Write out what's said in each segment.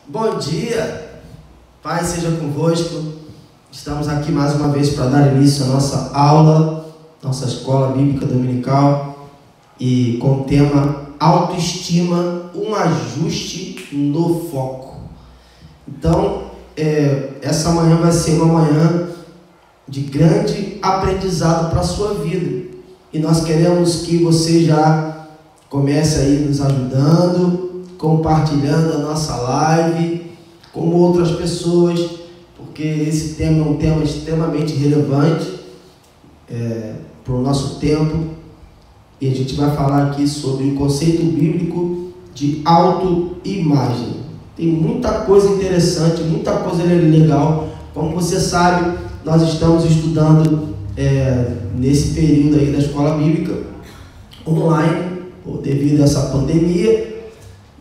Bom dia, Pai seja convosco. Estamos aqui mais uma vez para dar início à nossa aula, nossa escola bíblica dominical, e com o tema autoestima, um ajuste no foco. Então, essa manhã vai ser uma manhã de grande aprendizado para a sua vida, e nós queremos que você já comece aí nos ajudando, compartilhando a nossa live com outras pessoas, porque esse tema é um tema extremamente relevante para o nosso tempo, e a gente vai falar aqui sobre o conceito bíblico de autoimagem. Tem muita coisa interessante, muita coisa legal. Como você sabe, nós estamos estudando nesse período aí da escola bíblica online, devido a essa pandemia.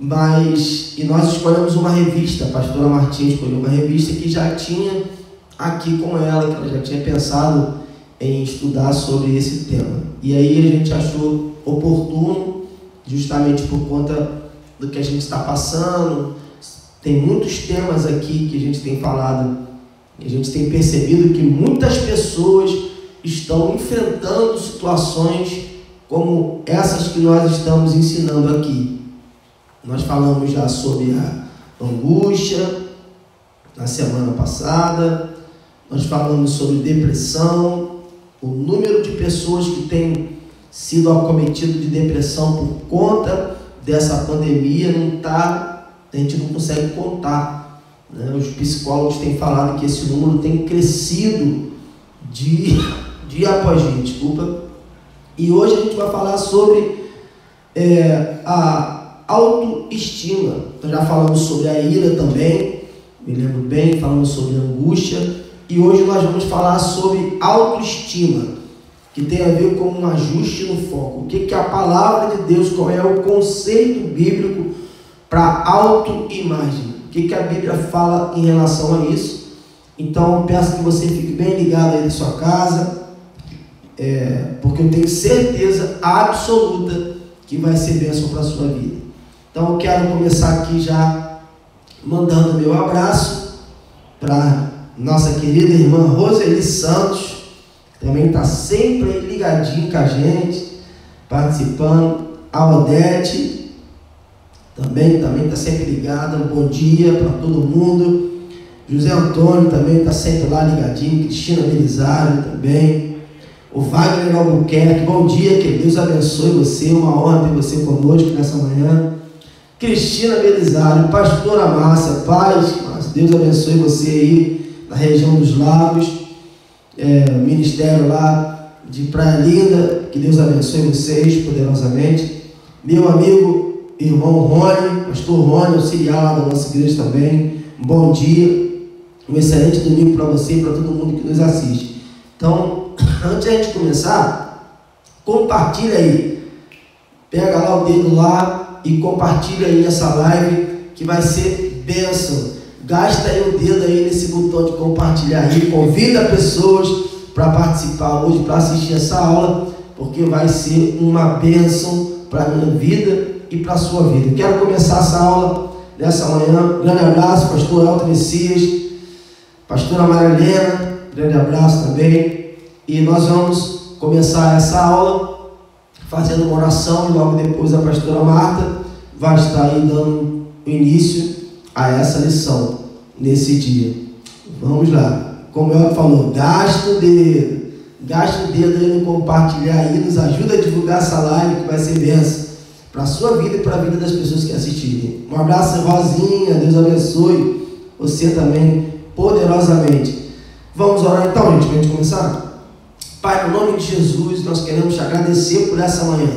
E nós escolhemos uma revista, a pastora Martins escolheu uma revista que já tinha aqui com ela, que ela já tinha pensado em estudar sobre esse tema. E aí a gente achou oportuno, justamente por conta do que a gente está passando. Tem muitos temas aqui que a gente tem falado, e a gente tem percebido que muitas pessoas estão enfrentando situações como essas que nós estamos ensinando aqui. Nós falamos já sobre a angústia na semana passada, nós falamos sobre depressão, o número de pessoas que têm sido acometidas de depressão por conta dessa pandemia a gente não consegue contar, né? Os psicólogos têm falado que esse número tem crescido dia após dia, E hoje a gente vai falar sobre a autoestima. Então já falamos sobre a ira também, me lembro bem, falamos sobre a angústia, e hoje nós vamos falar sobre autoestima, que tem a ver com um ajuste no foco. O que é a palavra de Deus, qual é o conceito bíblico para autoimagem? O que a Bíblia fala em relação a isso? Então eu peço que você fique bem ligado aí na sua casa, porque eu tenho certeza absoluta que vai ser bênção para a sua vida. Então eu quero começar aqui já mandando meu abraço para nossa querida irmã Roseli Santos, que também está sempre ligadinho com a gente, participando. A Odete também está sempre ligada. Um bom dia para todo mundo. José Antônio também está sempre lá ligadinho. Cristina Belisário também. O Wagner Albuquerque, bom dia, que Deus abençoe você, uma honra ter você conosco nessa manhã. Cristina Belisário, pastora Márcia, paz, Deus abençoe você aí na região dos Lagos, ministério lá de Praia Linda, que Deus abençoe vocês poderosamente. Meu amigo, irmão Rony, pastor Rony, auxiliar lá da nossa igreja também, um bom dia, um excelente domingo para você e para todo mundo que nos assiste. Então, antes de a gente começar, compartilha aí, pega lá o dedo lá e compartilha aí essa live, que vai ser bênção. Gasta aí o dedo aí nesse botão de compartilhar aí, convida pessoas para participar hoje, para assistir essa aula, porque vai ser uma bênção para a minha vida e para a sua vida. Quero começar essa aula nessa manhã. Grande abraço, pastor Alto Messias, pastora Marilena, grande abraço também. E nós vamos começar essa aula fazendo uma oração, e logo depois a pastora Marta vai estar aí dando início a essa lição nesse dia. Vamos lá. Como ela falou, gasta o dedo aí no compartilhar aí, nos ajuda a divulgar essa live, que vai ser bênção para a sua vida e para a vida das pessoas que assistirem. Um abraço, Rosinha, Deus abençoe você também poderosamente. Vamos orar então, gente, para a gente começar? Pai, no nome de Jesus, nós queremos te agradecer por essa manhã.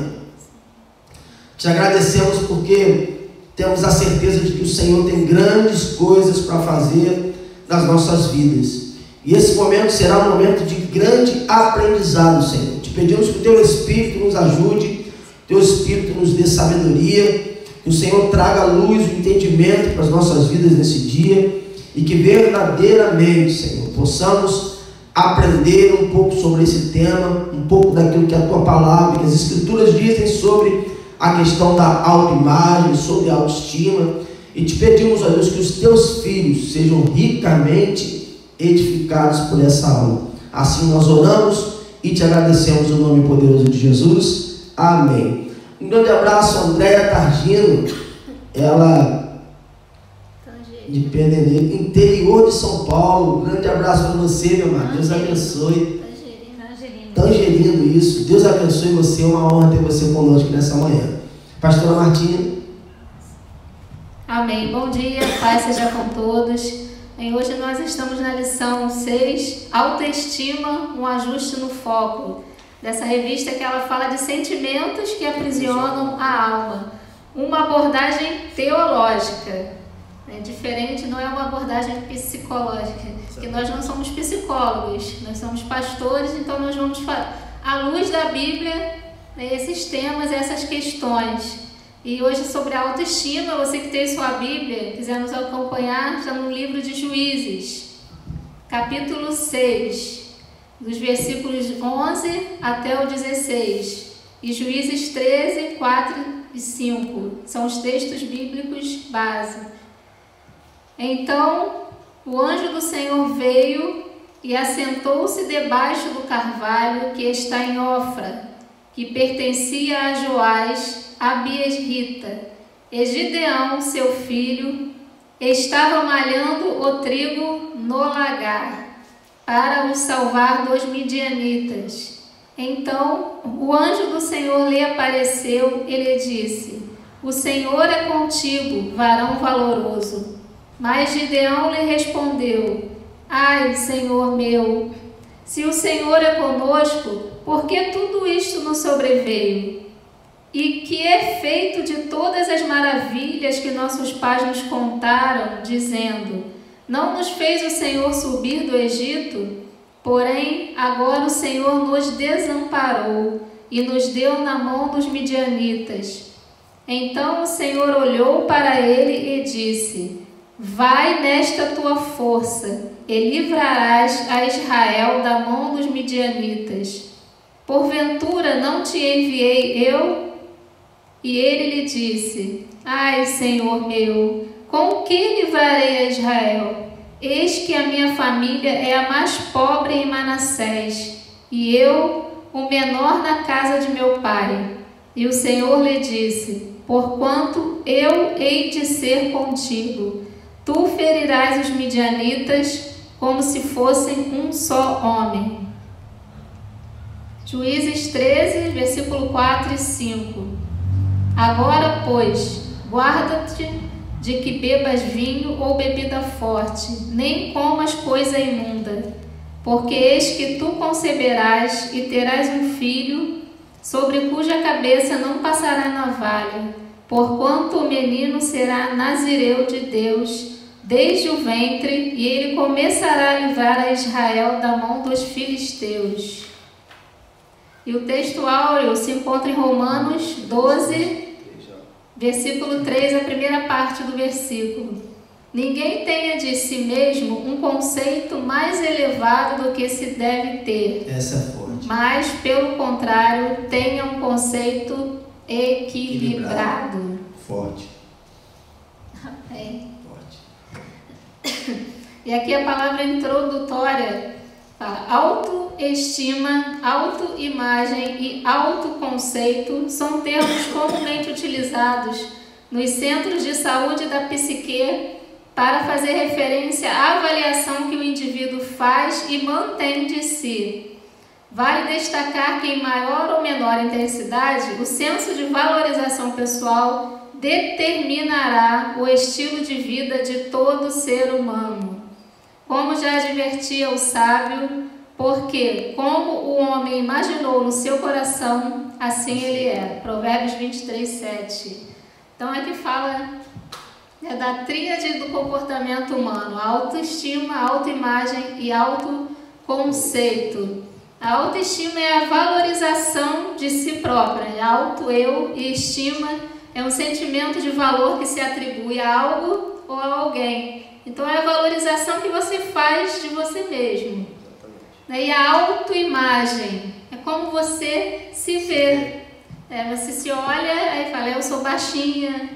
Te agradecemos porque temos a certeza de que o Senhor tem grandes coisas para fazer nas nossas vidas. E esse momento será um momento de grande aprendizado, Senhor. Te pedimos que o Teu Espírito nos ajude, o Teu Espírito nos dê sabedoria, que o Senhor traga luz e entendimento para as nossas vidas nesse dia, e que verdadeiramente, Senhor, possamos aprender um pouco sobre esse tema, um pouco daquilo que a Tua palavra, que as Escrituras dizem sobre a questão da autoimagem, sobre a autoestima, E te pedimos, ó Deus, que os teus filhos sejam ricamente edificados por essa aula. Assim nós oramos e te agradecemos no nome poderoso de Jesus. Amém. Um grande abraço a Andréia Targino, ela de Pederneiras, interior de São Paulo. Um grande abraço para você, meu amado. Deus abençoe. Tangerino, isso. Deus abençoe você. É uma honra ter você conosco nessa manhã. Pastora Martinha. Amém. Bom dia, paz seja com todos. Hoje nós estamos na lição 6, Autoestima, um ajuste no foco. Dessa revista que ela fala de sentimentos que aprisionam a alma. Uma abordagem teológica. Diferente, não é uma abordagem psicológica. Porque nós não somos psicólogos, nós somos pastores, então nós vamos falar à luz da Bíblia, esses temas, essas questões. E hoje sobre a autoestima, você que tem sua Bíblia, quiser nos acompanhar, está no livro de Juízes, capítulo 6, dos versículos 11 até o 16, e Juízes 13, 4 e 5, são os textos bíblicos base. Então, o anjo do Senhor veio e assentou-se debaixo do carvalho que está em Ofra, que pertencia a Joás, a Biesrita. E Gideão, seu filho, estava malhando o trigo no lagar, para o salvar dos midianitas. Então o anjo do Senhor lhe apareceu e lhe disse: O Senhor é contigo, varão valoroso. Mas Gideão lhe respondeu: Ai, Senhor meu, se o Senhor é conosco, por que tudo isto nos sobreveio? E que é feito de todas as maravilhas que nossos pais nos contaram, dizendo: Não nos fez o Senhor subir do Egito? Porém, agora o Senhor nos desamparou e nos deu na mão dos midianitas. Então o Senhor olhou para ele e disse: Vai nesta tua força e livrarás a Israel da mão dos midianitas. Porventura não te enviei eu? E ele lhe disse: Ai, Senhor meu, com que livrarei a Israel? Eis que a minha família é a mais pobre em Manassés, e eu, o menor na casa de meu pai. E o Senhor lhe disse: Porquanto eu hei de ser contigo, tu ferirás os midianitas como se fossem um só homem. Juízes 13, versículo 4 e 5. Agora, pois, guarda-te de que bebas vinho ou bebida forte, nem comas coisa imunda, porque eis que tu conceberás e terás um filho, sobre cuja cabeça não passará navalha, porquanto o menino será nazireu de Deus desde o ventre, e ele começará a livrar a Israel da mão dos filisteus. E o texto áureo se encontra em Romanos 12, versículo 3, a primeira parte do versículo. Ninguém tenha de si mesmo um conceito mais elevado do que se deve ter. Essa é forte. Mas, pelo contrário, tenha um conceito equilibrado. Forte. Amém. E aqui a palavra introdutória fala: autoestima, autoimagem e autoconceito são termos comumente utilizados nos centros de saúde da psique para fazer referência à avaliação que o indivíduo faz e mantém de si. Vale destacar que, em maior ou menor intensidade, o senso de valorização pessoal determinará o estilo de vida de todo ser humano. Como já advertia o sábio, porque como o homem imaginou no seu coração, assim ele é. Provérbios 23, 7. Então aqui fala da tríade do comportamento humano: autoestima, autoimagem e autoconceito. A autoestima é a valorização de si própria. Auto-eu e estima é um sentimento de valor que se atribui a algo ou a alguém. Então é a valorização que você faz de você mesmo. E a autoimagem é como você se vê. Você se olha e fala: eu sou baixinha,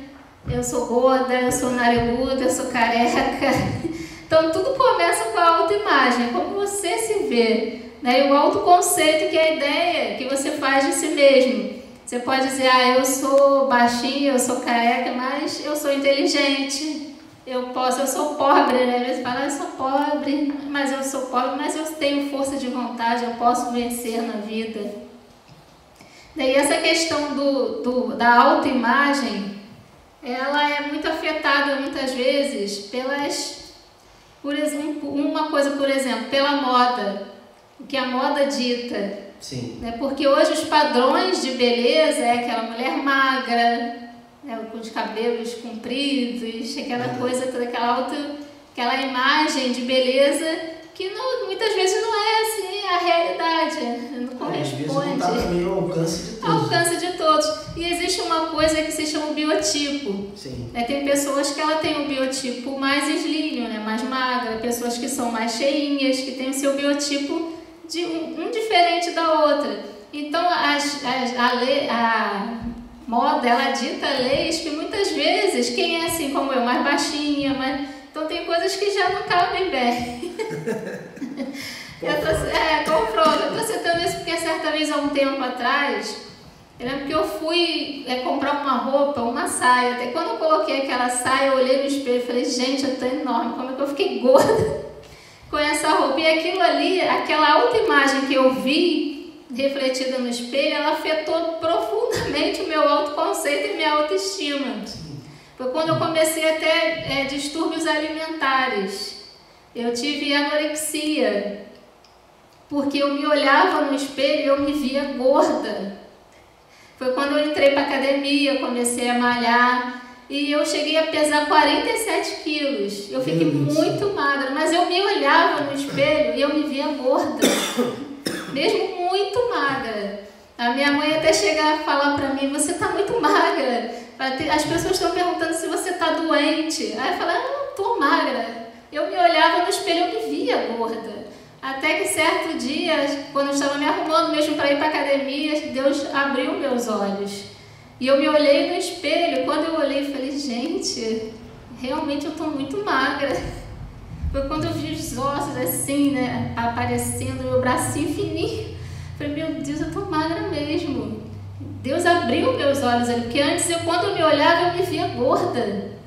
eu sou gorda, eu sou nariguda, eu sou careca. Então tudo começa com a autoimagem, como você se vê, né? E o autoconceito, que é a ideia que você faz de si mesmo. Você pode dizer, eu sou baixinha, eu sou careca, mas eu sou inteligente, eu sou pobre, né? Às vezes fala, eu sou pobre, mas eu tenho força de vontade, eu posso vencer na vida. Daí essa questão da autoimagem, ela é muito afetada muitas vezes por exemplo, pela moda, o que a moda dita. Sim. Né? Porque hoje os padrões de beleza é aquela mulher magra, né? Com os cabelos compridos, aquela coisa, toda aquela imagem de beleza que muitas vezes não é assim a realidade, não corresponde. Às vezes não está também ao alcance de todos. Ao alcance de todos. E existe uma coisa que se chama biotipo. Sim. Tem pessoas que ela tem um biotipo mais eslinho, né? Mais magra, pessoas que são mais cheinhas, que têm o seu biotipo de um diferente da outra. Então a moda, ela dita leis que muitas vezes quem é assim como eu, mais baixinha, então tem coisas que já não cabem bem. Confronto. Eu estou citando isso porque certa vez, há um tempo atrás, eu lembro que eu fui comprar uma roupa, uma saia. Até quando eu coloquei aquela saia, eu olhei no espelho e falei, gente, eu estou enorme, como é que eu fiquei gorda com essa roupa? E aquilo ali, aquela autoimagem que eu vi refletida no espelho, ela afetou profundamente o meu autoconceito e minha autoestima. Foi quando eu comecei a ter distúrbios alimentares. Eu tive anorexia, porque eu me olhava no espelho e eu me via gorda. Foi quando eu entrei para a academia, comecei a malhar, e eu cheguei a pesar 47 quilos. Eu fiquei muito magra, mas eu me olhava no espelho e eu me via gorda, mesmo muito magra. A minha mãe até chega a falar para mim, você está muito magra. As pessoas estão perguntando se você está doente. Aí eu falo, eu não estou magra. Eu me olhava no espelho e eu me via gorda. Até que certo dia, quando eu estava me arrumando mesmo para ir para a academia, Deus abriu meus olhos. E eu me olhei no espelho. Quando eu olhei, falei, gente, realmente eu estou muito magra. Foi quando eu vi os ossos assim, né, aparecendo, meu bracinho fininho. Falei, meu Deus, eu estou magra mesmo. Deus abriu meus olhos ali, porque antes, quando eu me olhava, eu me via gorda.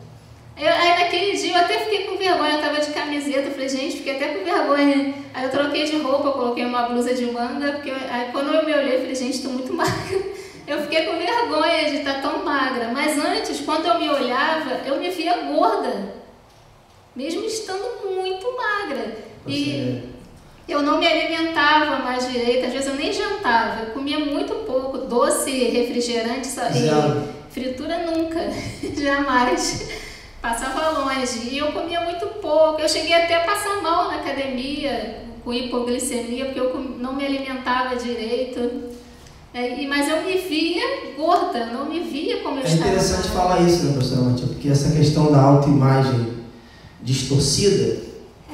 Aí naquele dia eu até fiquei com vergonha, eu estava de camiseta, falei, gente, fiquei até com vergonha. Aí eu troquei de roupa, eu coloquei uma blusa de manga, porque aí quando eu me olhei, eu falei, gente, estou muito magra. Eu fiquei com vergonha de estar tão magra, mas antes, quando eu me olhava, eu me via gorda, mesmo estando muito magra. E eu não me alimentava mais direito, às vezes eu nem jantava, eu comia muito pouco, doce, refrigerante, e fritura nunca, jamais. Passava longe, e eu comia muito pouco. Eu cheguei até a passar mal na academia, com hipoglicemia, porque eu não me alimentava direito. Mas eu me via gorda, não me via como eu estava. É interessante falar isso, né, professora Matia? Porque essa questão da autoimagem distorcida,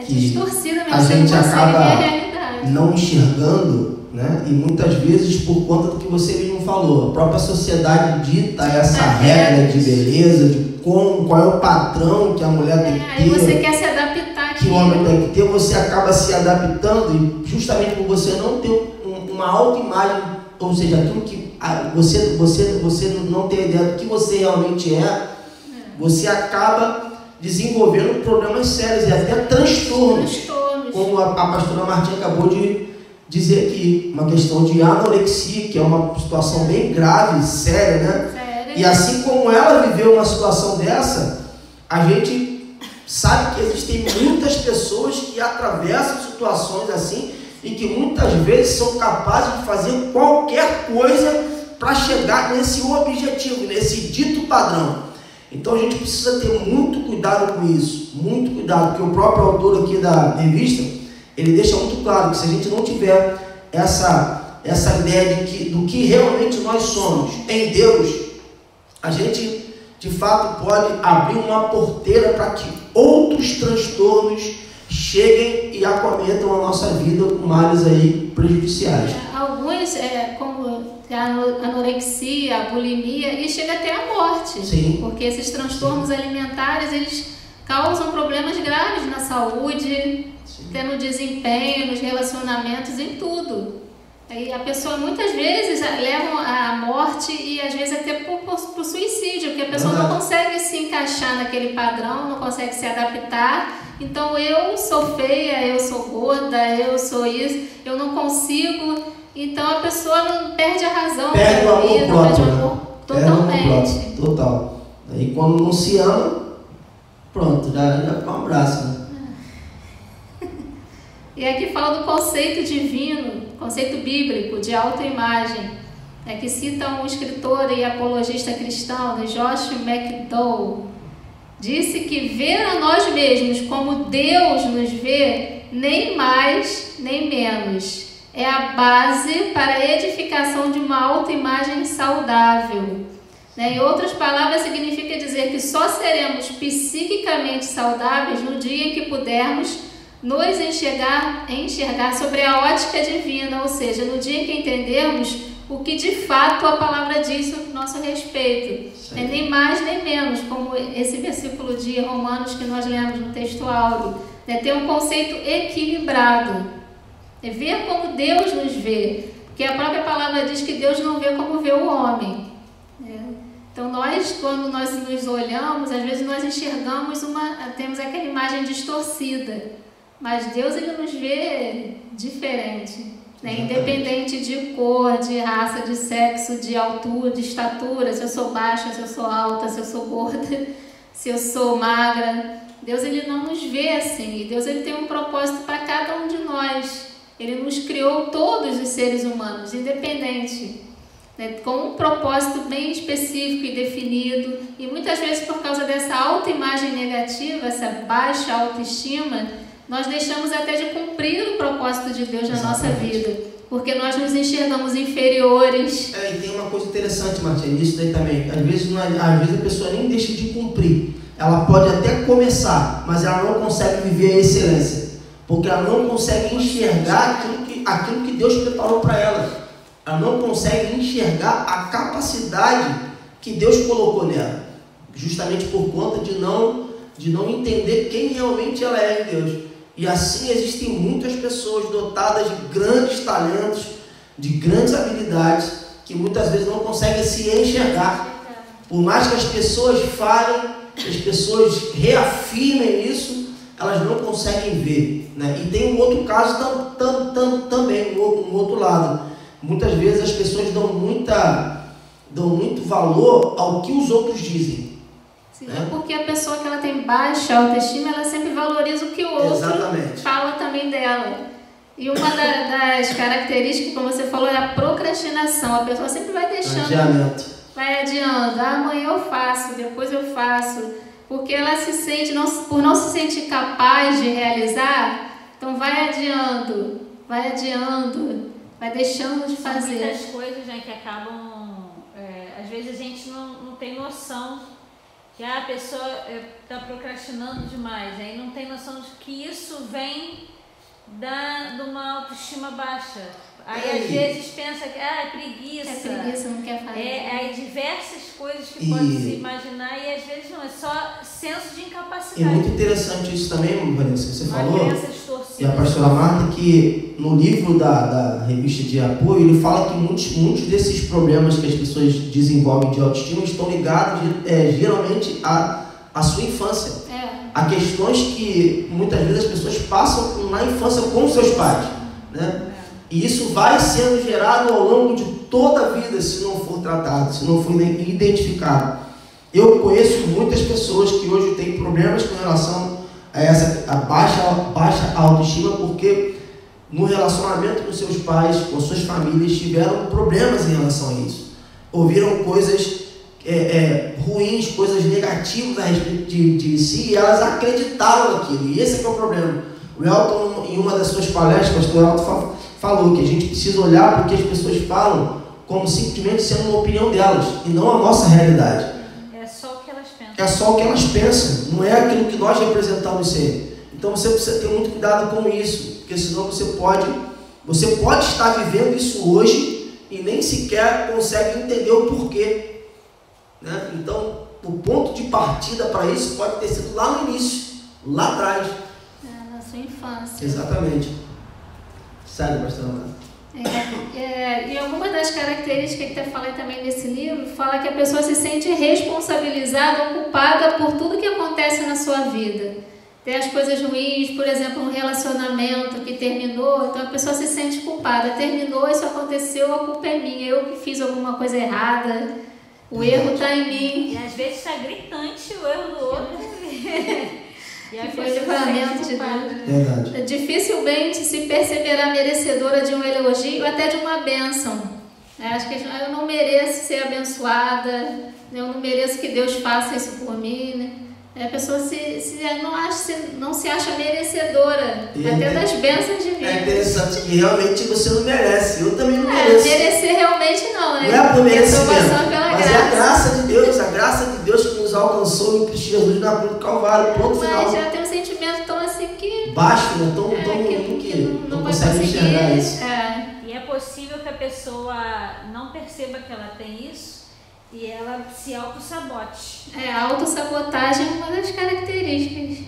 distorcida mesmo, a gente acaba não enxergando, né? E muitas vezes por conta do que você mesmo falou, a própria sociedade dita essa regra de beleza, de qual é o padrão que a mulher tem que ter. Aí você quer se adaptar aqui. Que o homem tem que ter, você acaba se adaptando, e justamente por você não ter uma autoimagem, ou seja, aquilo que você não ter ideia do que você realmente você acaba desenvolvendo problemas sérios e até transtornos. Como a pastora Martinha acabou de dizer aqui, uma questão de anorexia, que é uma situação bem grave, séria, né? E assim como ela viveu uma situação dessa, a gente sabe que existem muitas pessoas que atravessam situações assim e que muitas vezes são capazes de fazer qualquer coisa para chegar nesse objetivo, nesse dito padrão. Então a gente precisa ter muito cuidado com isso, muito cuidado, porque o próprio autor aqui da revista, ele deixa muito claro que se a gente não tiver essa ideia do que realmente nós somos em Deus, a gente de fato pode abrir uma porteira para que outros transtornos cheguem e acometam a nossa vida com males aí prejudiciais. Alguns, como a anorexia, a bulimia e chega até a morte. Sim. Porque esses transtornos alimentares, eles causam problemas graves na saúde, até no desempenho, nos relacionamentos, em tudo. Aí a pessoa muitas vezes leva à morte e às vezes até por suicídio, porque a pessoa não consegue se encaixar naquele padrão, não consegue se adaptar. Então eu sou feia, eu sou gorda, eu sou isso, eu não consigo. Então a pessoa não perde a razão, perde o amor próprio, perde o amor totalmente. Total. E quando não se ama, pronto, já fica um abraço, né? E aqui fala do conceito divino, conceito bíblico de autoimagem, que cita um escritor e apologista cristão, Josh McDowell. Disse que ver a nós mesmos como Deus nos vê, nem mais nem menos, é a base para a edificação de uma autoimagem saudável. Em outras palavras, significa dizer que só seremos psiquicamente saudáveis no dia em que pudermos nos enxergar sobre a ótica divina, ou seja, no dia em que entendermos o que de fato a palavra diz a nosso respeito. Nem mais nem menos, como esse versículo de Romanos que nós lemos no texto áureo. Ter um conceito equilibrado. Ver como Deus nos vê. Porque a própria palavra diz que Deus não vê como vê o homem. Então nós, quando nós nos olhamos, às vezes nós enxergamos temos aquela imagem distorcida. Mas Deus, ele nos vê diferente, independente de cor, de raça, de sexo, de altura, de estatura, se eu sou baixa, se eu sou alta, se eu sou gorda, se eu sou magra. Deus, ele não nos vê assim. E Deus, ele tem um propósito para cada um de nós. Ele nos criou todos os seres humanos, independente, com um propósito bem específico e definido. E muitas vezes, por causa dessa autoimagem negativa, essa baixa autoestima, nós deixamos até de cumprir o propósito de Deus na nossa vida, porque nós nos enxergamos inferiores. E tem uma coisa interessante, Martinha, isso daí também. Às vezes a pessoa nem deixa de cumprir. Ela pode até começar, mas ela não consegue viver a excelência, porque ela não consegue enxergar aquilo que Deus preparou para ela. Ela não consegue enxergar a capacidade que Deus colocou nela, justamente por conta de não entender quem realmente ela é em Deus. E assim existem muitas pessoas dotadas de grandes talentos, de grandes habilidades, que muitas vezes não conseguem se enxergar. Por mais que as pessoas falem, que as pessoas reafirmem isso, elas não conseguem ver, E tem um outro caso também, um outro lado. Muitas vezes as pessoas dão muito valor ao que os outros dizem. Sim, porque a pessoa que ela tem baixa autoestima, ela sempre valoriza o que o outro fala também dela. E uma das características, como você falou, é a procrastinação. A pessoa sempre vai deixando, vai adiando. Amanhã eu faço, depois eu faço. Porque ela se sente, por não se sentir capaz de realizar, então vai adiando, vai deixando de fazer. São muitas coisas, que acabam... às vezes a gente não tem noção que a pessoa está procrastinando demais, aí não tem noção de que isso vem de uma autoestima baixa. Aí às vezes pensa que é preguiça. É preguiça, não quer fazer. Aí diversas coisas que pode se imaginar e às vezes não, é só senso de incapacidade. É muito interessante isso também, Vanessa, você falou, e a pastora Marta, que no livro da revista de apoio, ele fala que muitos desses problemas que as pessoas desenvolvem de autoestima estão ligados geralmente à sua infância. A questões que muitas vezes as pessoas passam na infância com seus pais, E isso vai sendo gerado ao longo de toda a vida se não for tratado, se não for identificado. Eu conheço muitas pessoas que hoje têm problemas com relação a baixa autoestima, porque no relacionamento com seus pais, com suas famílias, tiveram problemas em relação a isso. Ouviram coisas ruins, coisas negativas a respeito de si, e elas acreditaram naquilo. E esse é o problema. O Elton, em uma das suas palestras, o pastor Elton falou que a gente precisa olhar para o que as pessoas falam como simplesmente sendo uma opinião delas, e não a nossa realidade. É só o que elas pensam. É só o que elas pensam, não é aquilo que nós representamos ser. Então você precisa ter muito cuidado com isso, porque senão você pode estar vivendo isso hoje, e nem sequer consegue entender o porquê, né? Então, o ponto de partida para isso pode ter sido lá no início, lá atrás. Na sua infância. Exatamente. Segue, pastor Amado. E algumas das características que eu falei também nesse livro, fala que a pessoa se sente responsabilizada, ocupada por tudo que acontece na sua vida. Tem as coisas ruins, por exemplo, um relacionamento que terminou, então a pessoa se sente culpada. Terminou, isso aconteceu, a culpa é minha, eu que fiz alguma coisa errada, o erro está em mim. E às vezes está gritante o erro do outro. E aí foi livramento de Deus. Verdade. Dificilmente se perceberá merecedora de um elogio ou até de uma bênção. Acho que eu não mereço ser abençoada, eu não mereço que Deus faça isso por mim, né? A pessoa não se acha merecedora até das bênçãos de vida. É interessante que realmente você não merece. Eu também não mereço. Merecer realmente não, né? Não é por merecimento, mas graça. é a graça de Deus que nos alcançou em Cristo Jesus na cruz do Calvário. Pronto, final. Mas já tem um sentimento tão assim que... baixo, né? Tão ruim que não consegue enxergar isso. E é possível que a pessoa não perceba que ela tem isso e ela se auto-sabote. A autossabotagem é uma das características.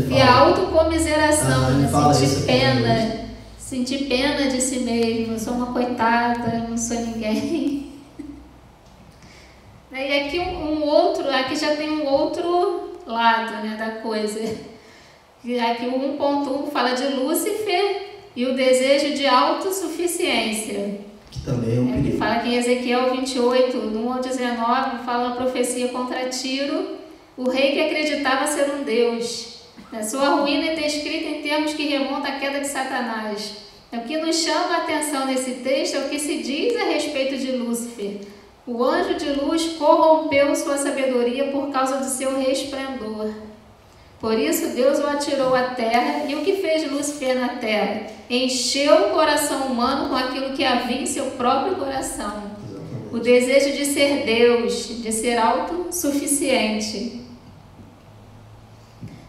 E a autocomiseração, né? Sentir pena de si mesmo. Eu sou uma coitada, não sou ninguém. E aqui aqui já tem um outro lado, né, da coisa. Aqui o 1.1 fala de Lúcifer e o desejo de autossuficiência. Que também é um perigo. Fala que em Ezequiel 28, do 1 ao 19, fala uma profecia contra Tiro, o rei que acreditava ser um deus. A sua ruína é descrita em termos que remontam à queda de Satanás. O que nos chama a atenção nesse texto é o que se diz a respeito de Lúcifer. O anjo de luz corrompeu sua sabedoria por causa do seu resplendor. Por isso Deus o atirou à terra, e o que fez Lúcifer na terra? Encheu o coração humano com aquilo que havia em seu próprio coração. Exatamente. O desejo de ser Deus, de ser autossuficiente.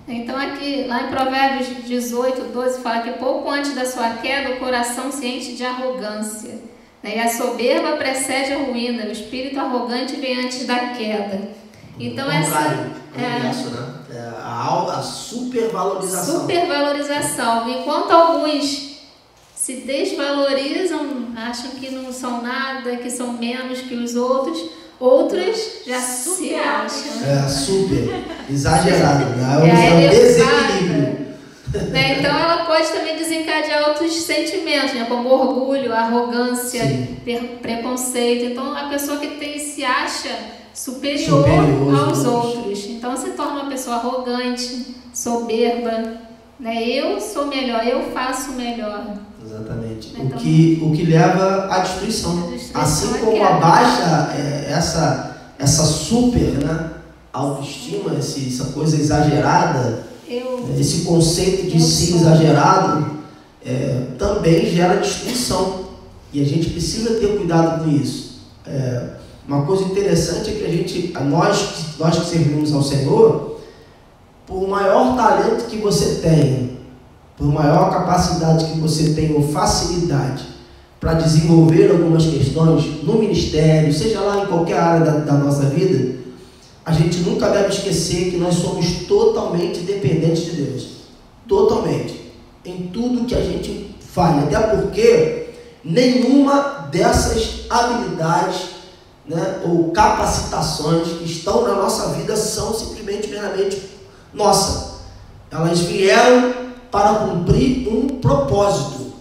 Então aqui, lá em Provérbios 18, 12, fala que pouco antes da sua queda, o coração se enche de arrogância. E a soberba precede a ruína, o espírito arrogante vem antes da queda. Então a supervalorização. Supervalorização. Enquanto alguns se desvalorizam, acham que não são nada, que são menos que os outros já se acham. Super exagerado, né? Desequilíbrio. Então ela pode também desencadear outros sentimentos, né? Como orgulho, arrogância, preconceito. Então a pessoa que se acha superior aos outros. Então se torna uma pessoa arrogante, soberba, né? Eu sou melhor, eu faço melhor. Exatamente. Então, o que leva à destruição. Assim como abaixa essa super, né, autoestima, essa coisa exagerada, esse conceito de si exagerado, também gera destruição. E a gente precisa ter cuidado com isso. Uma coisa interessante é que nós que servimos ao Senhor, por maior talento que você tenha, por maior capacidade que você tenha ou facilidade para desenvolver algumas questões no ministério, seja lá em qualquer área da nossa vida, a gente nunca deve esquecer que nós somos totalmente dependentes de Deus. Totalmente. Em tudo que a gente faz. Até porque nenhuma dessas habilidades, né, ou capacitações que estão na nossa vida são simplesmente meramente nossa. Elas vieram para cumprir um propósito.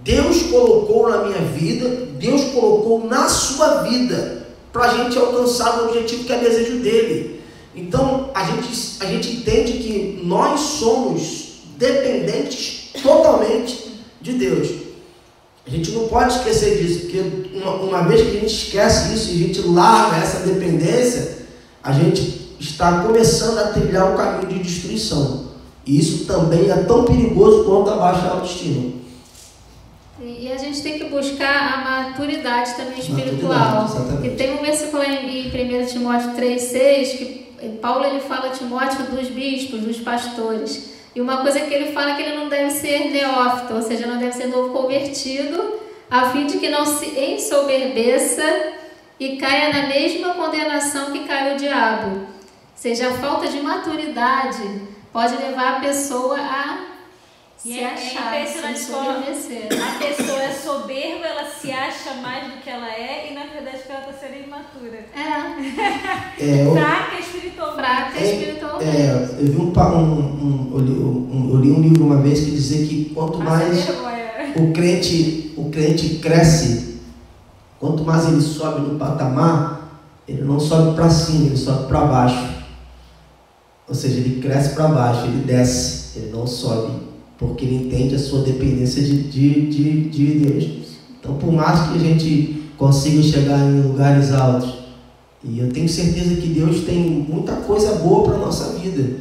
Deus colocou na minha vida, Deus colocou na sua vida, para a gente alcançar o objetivo que é o desejo dele. Então a gente entende que nós somos dependentes totalmente de Deus. A gente não pode esquecer disso, porque uma vez que a gente esquece isso e a gente larga essa dependência, a gente está começando a trilhar um caminho de destruição. E isso também é tão perigoso quanto a baixa autoestima. E a gente tem que buscar a maturidade também espiritual. E tem um versículo em 1 Timóteo 3,6 que Paulo fala a Timóteo dos bispos, dos pastores. E uma coisa que ele fala é que ele não deve ser neófito, ou seja, não deve ser novo convertido a fim de que não se ensoberbeça e caia na mesma condenação que caiu o diabo. Ou seja, a falta de maturidade pode levar a pessoa a se achar, se ensoberbecer. A pessoa é soberba, ela se acha mais do que ela é e na verdade ela está sendo imatura. Fraca espiritualmente. Eu vi eu li um livro uma vez que dizia que quanto mais o crente cresce, quanto mais ele sobe no patamar, ele não sobe para cima, ele sobe para baixo. Ou seja, ele cresce para baixo, ele desce, ele não sobe, porque ele entende a sua dependência de Deus. Então, por mais que a gente consiga chegar em lugares altos, e eu tenho certeza que Deus tem muita coisa boa para a nossa vida,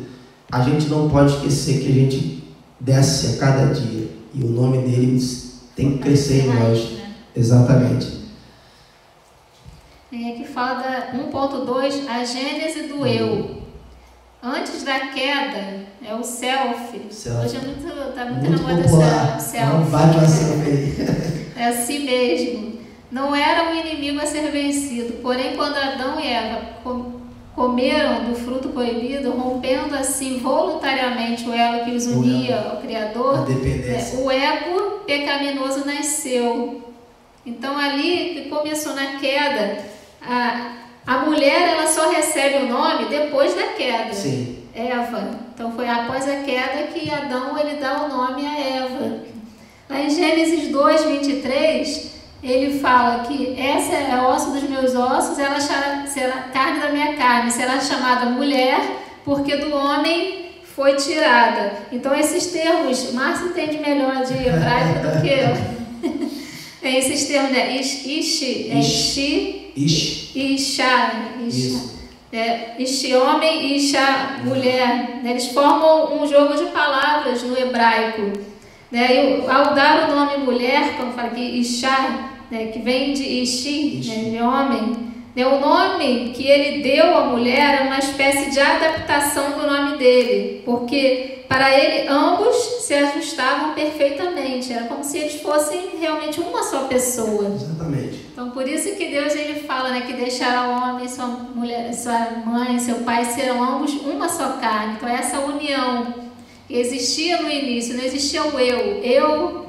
a gente não pode esquecer que a gente desce a cada dia, e o nome dele tem que crescer em nós. Exatamente. Aqui fala da 1.2, a gênese do eu. Antes da queda, é o self. Hoje está muito na moda self. É a si mesmo. Não era um inimigo a ser vencido. Porém, quando Adão e Eva comeram do fruto proibido, rompendo assim voluntariamente o elo que os unia ao Criador, o ego pecaminoso nasceu. Então, ali que começou na queda, a mulher ela só recebe o nome depois da queda. Sim. Eva. Então foi após a queda que Adão ele dá o nome a Eva. Lá em Gênesis 2:23 ele fala que essa é a osso dos meus ossos, ela será carne da minha carne, será chamada mulher porque do homem foi tirada. Então esses termos, Márcio entende melhor de hebraico do que eu. Esses termos, né? Ishi homem e Isha mulher, né? Eles formam um jogo de palavras no hebraico, né? E ao dar o nome mulher, como fala aqui, Isha, né? Que vem de Ishi, né? De homem, né? O nome que ele deu à mulher é uma espécie de adaptação do nome dele, porque para ele ambos se ajustavam perfeitamente, era como se eles fossem realmente uma só pessoa. Exatamente. Então por isso que Deus ele fala, né, que deixará o homem, sua mulher, sua mãe, seu pai serão ambos uma só carne. Então essa união que existia no início, não existia o eu,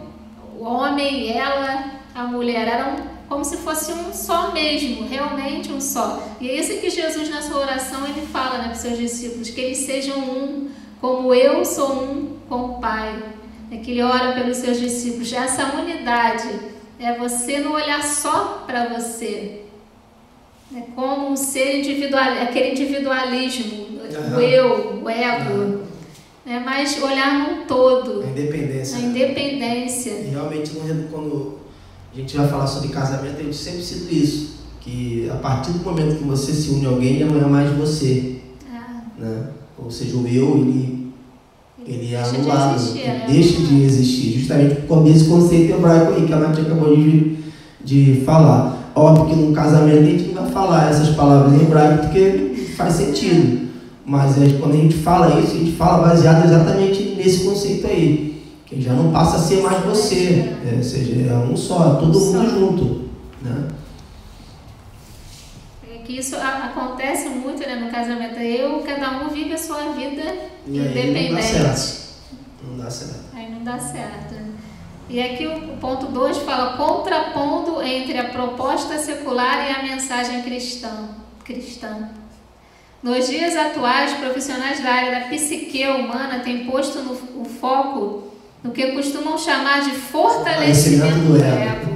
o homem, ela, a mulher, eram como se fosse um só mesmo, realmente um só. E é isso que Jesus na sua oração ele fala, né, para os seus discípulos, que eles sejam um, como eu sou um com o Pai. É que ele ora pelos seus discípulos. Essa unidade é você não olhar só para você, é como um ser individual, aquele individualismo, o eu, o ego, mas olhar num todo. A independência. A independência. E realmente, quando a gente vai falar sobre casamento, a gente sempre cita isso, que a partir do momento que você se une a alguém, já não é mais você. Né? Ou seja, o eu, ele é anulado, deixa de existir, justamente por causa desse conceito hebraico aí que a Nath acabou de falar. Óbvio que no casamento a gente não vai falar essas palavras em hebraico porque faz sentido, mas quando a gente fala isso, a gente fala baseado exatamente nesse conceito aí, que já não passa a ser mais você, ou seja, é um só, todo mundo junto, né? Que isso acontece muito, né, no casamento. Cada um vive a sua vida e independente. Não dá certo. Aí não dá certo. E aqui o ponto 2 fala contrapondo entre a proposta secular e a mensagem cristã. Nos dias atuais, profissionais da área da psique humana têm posto o foco no que costumam chamar de fortalecimento do ego.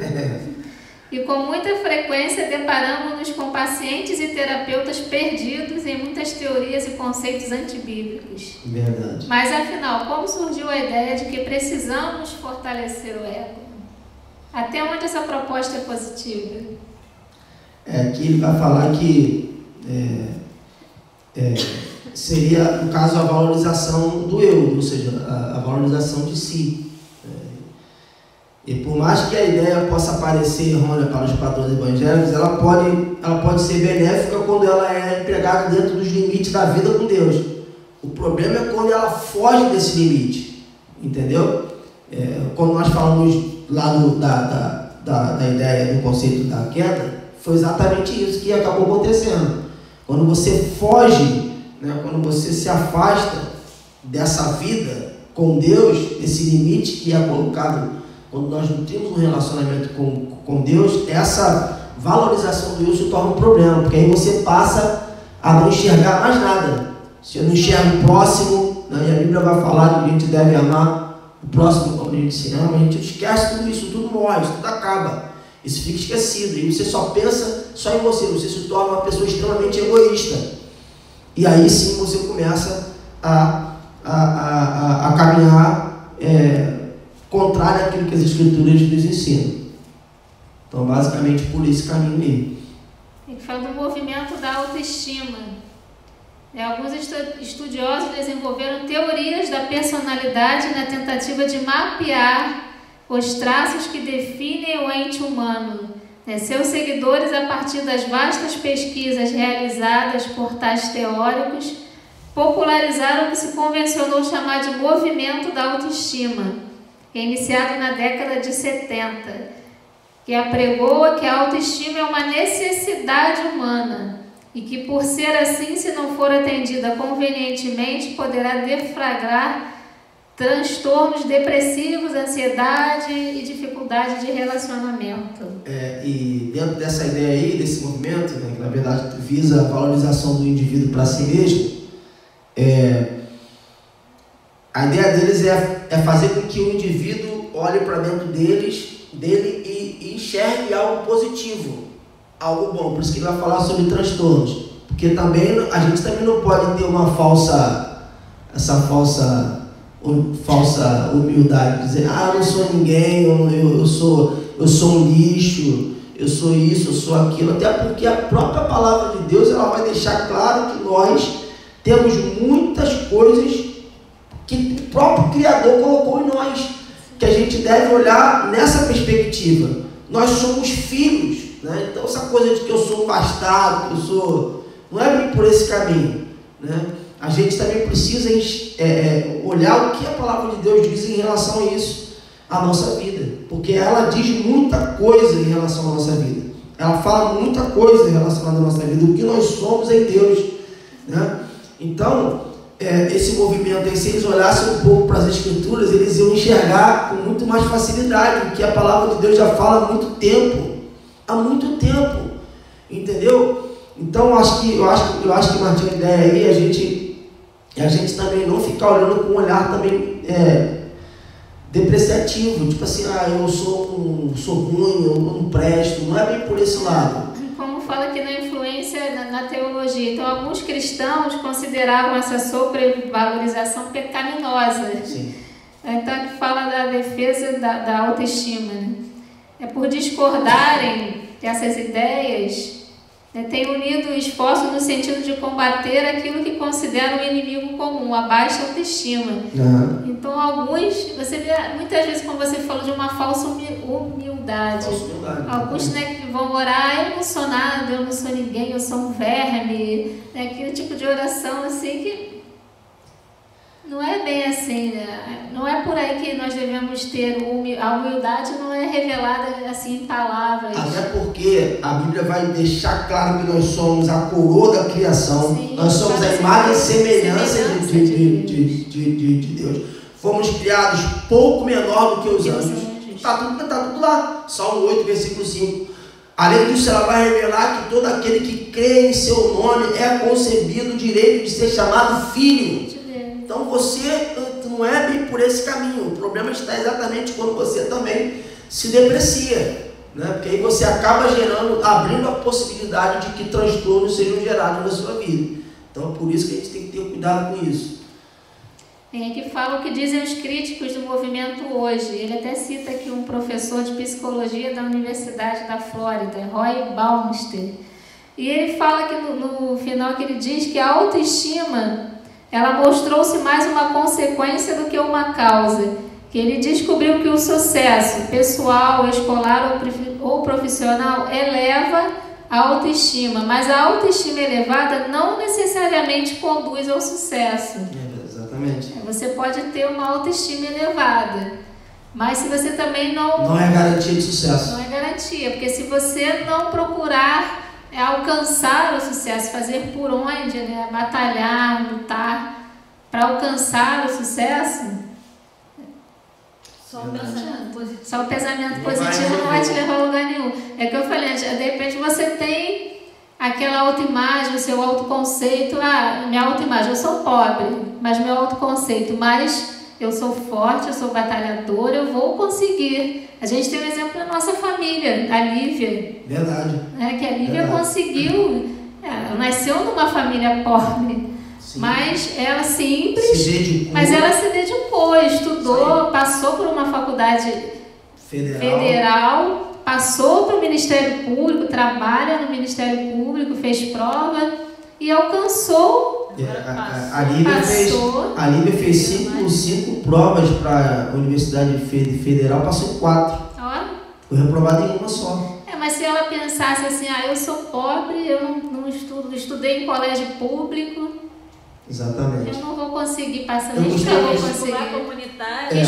E com muita frequência deparamos-nos com pacientes e terapeutas perdidos em muitas teorias e conceitos antibíblicos. Verdade. Mas afinal, como surgiu a ideia de que precisamos fortalecer o ego? Até onde essa proposta é positiva? Aqui ele vai falar que seria, no caso, a valorização do eu, ou seja, a valorização de si. E por mais que a ideia possa parecer errônea para os padrões evangélicos, ela pode ser benéfica quando ela é empregada dentro dos limites da vida com Deus. O problema é quando ela foge desse limite, entendeu? Quando nós falamos lá da ideia, do conceito da queda, foi exatamente isso que acabou acontecendo. Quando você foge, né, quando você se afasta dessa vida com Deus, esse limite que é colocado quando nós nutrimos um relacionamento com Deus, essa valorização do Deus se torna um problema, porque aí você passa a não enxergar mais nada. Você não enxerga o próximo, né, e a Bíblia vai falar que a gente deve amar o próximo como a gente se ama, a gente esquece tudo isso, tudo morre, tudo acaba. Isso fica esquecido, e você só pensa só em você se torna uma pessoa extremamente egoísta. E aí sim você começa a caminhar contrário àquilo que as Escrituras nos ensinam. Então, basicamente, por esse caminho aí. Ele fala do movimento da autoestima. Alguns estudiosos desenvolveram teorias da personalidade na tentativa de mapear os traços que definem o ente humano. Seus seguidores, a partir das vastas pesquisas realizadas por tais teóricos, popularizaram o que se convencionou chamar de movimento da autoestima, que é iniciado na década de 70, que apregoa que a autoestima é uma necessidade humana e que, por ser assim, se não for atendida convenientemente, poderá deflagrar transtornos depressivos, ansiedade e dificuldade de relacionamento. E dentro dessa ideia aí, desse movimento, né, que na verdade visa a valorização do indivíduo para si mesmo, a ideia deles é fazer com que o indivíduo olhe para dentro dele e enxergue algo positivo, algo bom. Por isso que ele vai falar sobre transtornos, porque também a gente também não pode ter uma falsa humildade, dizer, eu não sou ninguém, eu sou um lixo, eu sou isso, eu sou aquilo, até porque a própria palavra de Deus ela vai deixar claro que nós temos muitas coisas que o próprio Criador colocou em nós, que a gente deve olhar nessa perspectiva. Nós somos filhos, né? Então essa coisa de que eu sou um bastardo, que eu sou, não é bem por esse caminho, né? A gente também precisa olhar o que a palavra de Deus diz em relação a isso, a nossa vida, porque ela diz muita coisa em relação à nossa vida, ela fala muita coisa relacionada à nossa vida, o que nós somos em Deus, né? Então, esse movimento aí, se eles olhassem um pouco para as Escrituras, eles iam enxergar com muito mais facilidade, porque a palavra de Deus já fala há muito tempo, entendeu? Então, eu acho que Martinho, a ideia aí, a gente também não ficar olhando com um olhar também depreciativo, tipo assim, eu sou ruim, eu não presto, não é bem por esse lado. Como fala aqui na influência na teologia, então alguns cristãos consideravam essa sobrevalorização pecaminosa. Sim. Então aqui fala da defesa da autoestima, né? Por discordarem dessas ideias, tem unido esforço no sentido de combater aquilo que consideram um inimigo comum, a baixa autoestima. Uhum. Então alguns, você vê muitas vezes quando você fala de uma falsa humildade, alguns, né, que vão orar, eu não sou nada, eu não sou ninguém, eu sou um verme, né, aquele tipo de oração assim que não é bem assim, né? Não é por aí que nós devemos ter a humildade, não é revelada assim em palavras. Até porque a Bíblia vai deixar claro que nós somos a coroa da criação. Sim, nós somos a imagem e semelhança de Deus. Fomos criados pouco menor do que os anjos. Está tudo lá. Salmo 8, versículo 5. Além disso, ela vai revelar que todo aquele que crê em seu nome é concebido o direito de ser chamado filho. Então você não é bem por esse caminho. O problema está exatamente quando você também se deprecia, né? Porque aí você acaba abrindo a possibilidade de que transtornos sejam gerados na sua vida. Então é por isso que a gente tem que ter cuidado com isso. Aqui fala o que dizem os críticos do movimento hoje. Ele até cita aqui um professor de psicologia da Universidade da Flórida, Roy Baumeister. E ele fala que no final que ele diz que a autoestima ela mostrou-se mais uma consequência do que uma causa, que ele descobriu que o sucesso pessoal, escolar ou profissional eleva a autoestima, mas a autoestima elevada não necessariamente conduz ao sucesso. Exatamente. Você pode ter uma autoestima elevada, Mas se você também não... Não é garantia de sucesso. Não é garantia, porque se você não procurar alcançar o sucesso, fazer por onde, né? Batalhar, lutar para alcançar o sucesso... Só o pensamento positivo. Só o pensamento positivo não vai te levar a lugar nenhum. É que eu falei, de repente você tem aquela autoimagem, o seu autoconceito. Minha autoimagem, eu sou pobre, mas meu autoconceito, mas eu sou forte, eu sou batalhadora, eu vou conseguir. A gente tem um exemplo na nossa família, a Lívia. Verdade. Que a Lívia conseguiu, ela nasceu numa família pobre. Sim. Mas ela simples, mas ela se dedicou, estudou, sim, passou por uma faculdade federal, passou para o Ministério Público, trabalha no Ministério Público, fez prova e alcançou. A Lívia fez cinco provas para a Universidade Federal, passou em 4. Foi reprovada em uma só. Mas se ela pensasse assim, eu sou pobre, eu não estudo, estudei em colégio público. Exatamente. Eu não vou conseguir passar, nem nunca vou conseguir. Comunitário.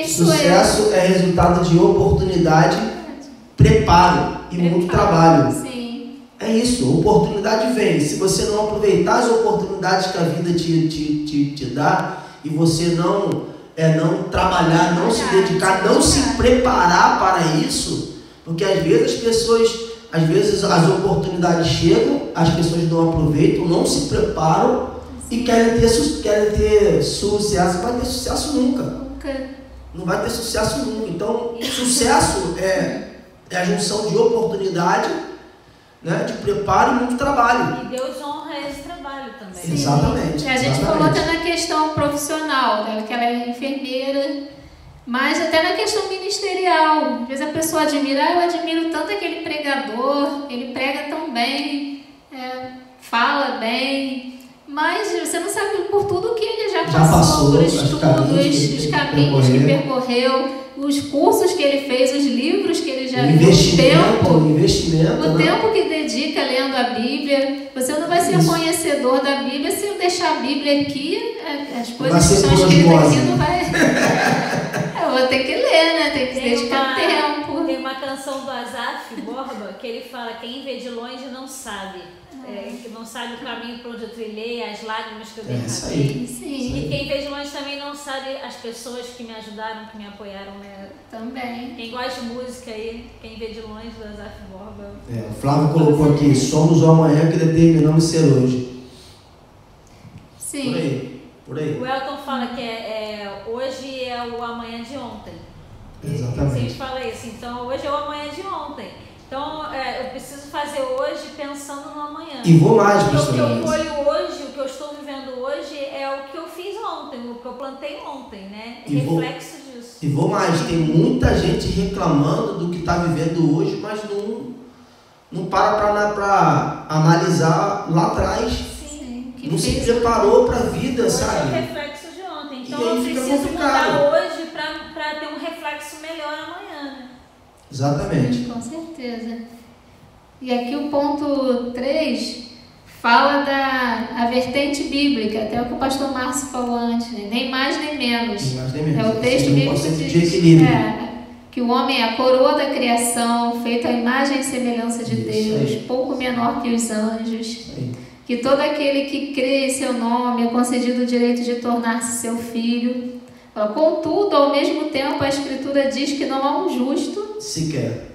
Sucesso é resultado de oportunidade, preparo e muito trabalho. Sim. É isso, oportunidade vem. Se você não aproveitar as oportunidades que a vida te dá e você não trabalhar, não se dedicar, não se preparar para isso, porque às vezes as oportunidades chegam, as pessoas não aproveitam, não se preparam e querem ter sucesso. Não vai ter sucesso nunca. Não vai ter sucesso nunca. Então, sucesso é a junção de oportunidade, né, de preparo e muito trabalho. E Deus honra esse trabalho também. Sim. Exatamente. A gente falou até na questão profissional, né, que ela é enfermeira. Mas até na questão ministerial, às vezes a pessoa admira, eu admiro tanto aquele pregador, ele prega tão bem, fala bem, mas você não sabe por tudo que ele já passou, por estudos, os caminhos que percorreu, os cursos que ele fez, os livros que ele já leu, o tempo que dedica lendo a Bíblia. Você não vai ser conhecedor da Bíblia se eu deixar a Bíblia aqui, as coisas que estão escritas aqui não vai... Eu vou ter que ler, né? Tem que dedicar tempo. Tem uma canção do Asaf Borba que ele fala: quem vê de longe não sabe. Que não sabe o caminho para onde eu trilhei, as lágrimas que eu derramei. Sim. E quem vê de longe também não sabe as pessoas que me ajudaram, que me apoiaram, né? Também. Quem gosta de música aí, quem vê de longe, do Asaf Borba. O Flávio colocou aqui: somos o amanhã que determinamos ser hoje. Sim. Por aí. O Elton fala que hoje é o amanhã de ontem. Exatamente. A gente fala isso. Então, hoje é o amanhã de ontem. Então, eu preciso fazer hoje pensando no amanhã. E vou mais, pastor. O que eu colho hoje, o que eu estou vivendo hoje, é o que eu fiz ontem, o que eu plantei ontem, né? É reflexo disso. E vou mais, tem muita gente reclamando do que está vivendo hoje, mas não para analisar lá atrás. Não se preparou para a vida, hoje sabe? É o reflexo de ontem. Então eu preciso mudar hoje para ter um reflexo melhor amanhã. Né? Exatamente. Com certeza. E aqui o ponto 3 fala da vertente bíblica, até o que o pastor Márcio falou antes, né? Nem mais nem menos. Nem mais nem menos. O texto bíblico diz que o homem é a coroa da criação, feito à imagem e semelhança de Deus, pouco menor que os anjos. Que todo aquele que crê em seu nome é concedido o direito de tornar-se seu filho. Contudo, ao mesmo tempo, a Escritura diz que não há um justo sequer.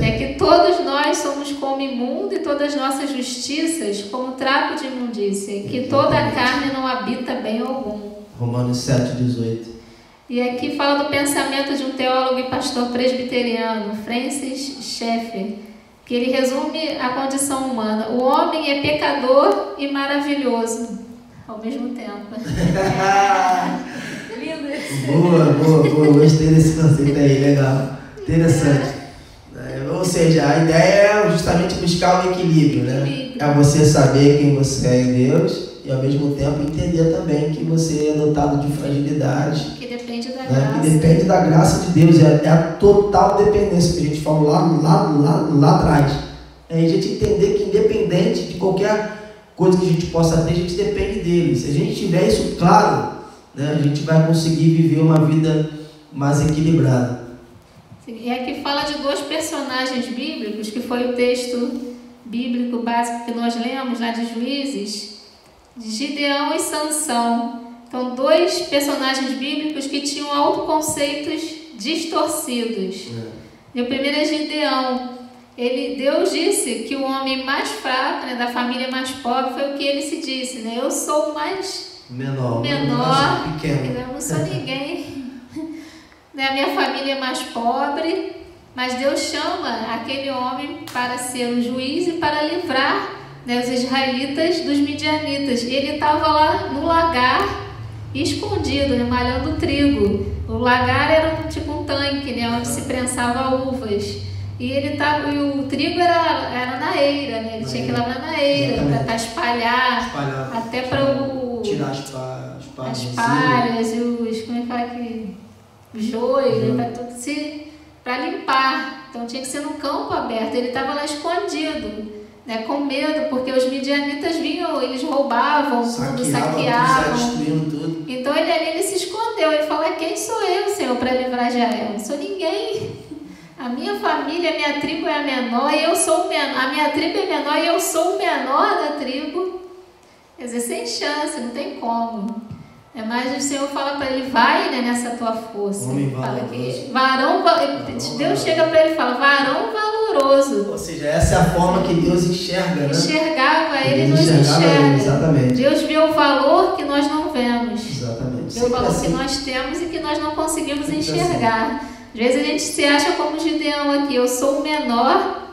É que todos nós somos como imundo e todas nossas justiças como trapo de imundícia, que toda a carne não habita bem algum. Romanos 7,18. E aqui fala do pensamento de um teólogo e pastor presbiteriano, Francis Schaeffer, que ele resume a condição humana. O homem é pecador e maravilhoso ao mesmo tempo. Lindo isso. Boa. Gostei desse conceito aí, legal. Interessante. Ou seja, a ideia é justamente buscar o equilíbrio, né? É você saber quem você é em Deus e ao mesmo tempo entender também que você é dotado de fragilidade. Que depende da graça. Que depende da graça de Deus. É a total dependência que a gente falou lá atrás. É a gente entender que independente de qualquer coisa que a gente possa ter, a gente depende dele. Se a gente tiver isso claro, né, a gente vai conseguir viver uma vida mais equilibrada. Sim, e aqui fala de 2 personagens bíblicos, que foi o texto bíblico básico que nós lemos lá de Juízes, de Gideão e Sansão. Então, 2 personagens bíblicos que tinham autoconceitos distorcidos. E o primeiro é Gideão. Deus disse que o homem mais fraco, né, da família mais pobre, foi o que ele se disse, né? Eu sou o mais menor, pequeno. Eu não sou ninguém. A minha família é mais pobre, mas Deus chama aquele homem para ser o juiz e para livrar, né, os israelitas dos midianitas. E ele estava lá no lagar, escondido, né, malhando trigo. O lagar era tipo um tanque, né, onde se prensava uvas. E o trigo era na eira, né? Ele tinha que ir lá na eira para espalhar, até para tirar as palhas e os, como é que fala aqui, os joios, né? Para tudo para limpar. Então tinha que ser no campo aberto. Ele estava lá escondido, né? Com medo, porque os midianitas vinham, eles roubavam tudo, saqueavam. Tudo. Então ele se escondeu. Ele falou: quem sou eu, Senhor, para livrar Israel? Não sou ninguém. A minha família, a minha tribo é a menor e eu sou o menor. A minha tribo é menor e eu sou o menor da tribo. Quer dizer, sem chance, não tem como. Mas o Senhor fala para ele: vai, né, nessa tua força. Fala que Deus chega para ele e fala: varão valoroso. Ou seja, essa é a forma que Deus enxerga, né? Enxergava, ele nos enxerga. Exatamente. Deus vê o valor que nós não vemos. Exatamente. Vê o valor que nós temos e que nós não conseguimos enxergar. Às vezes a gente se acha como Gideão aqui: eu sou o menor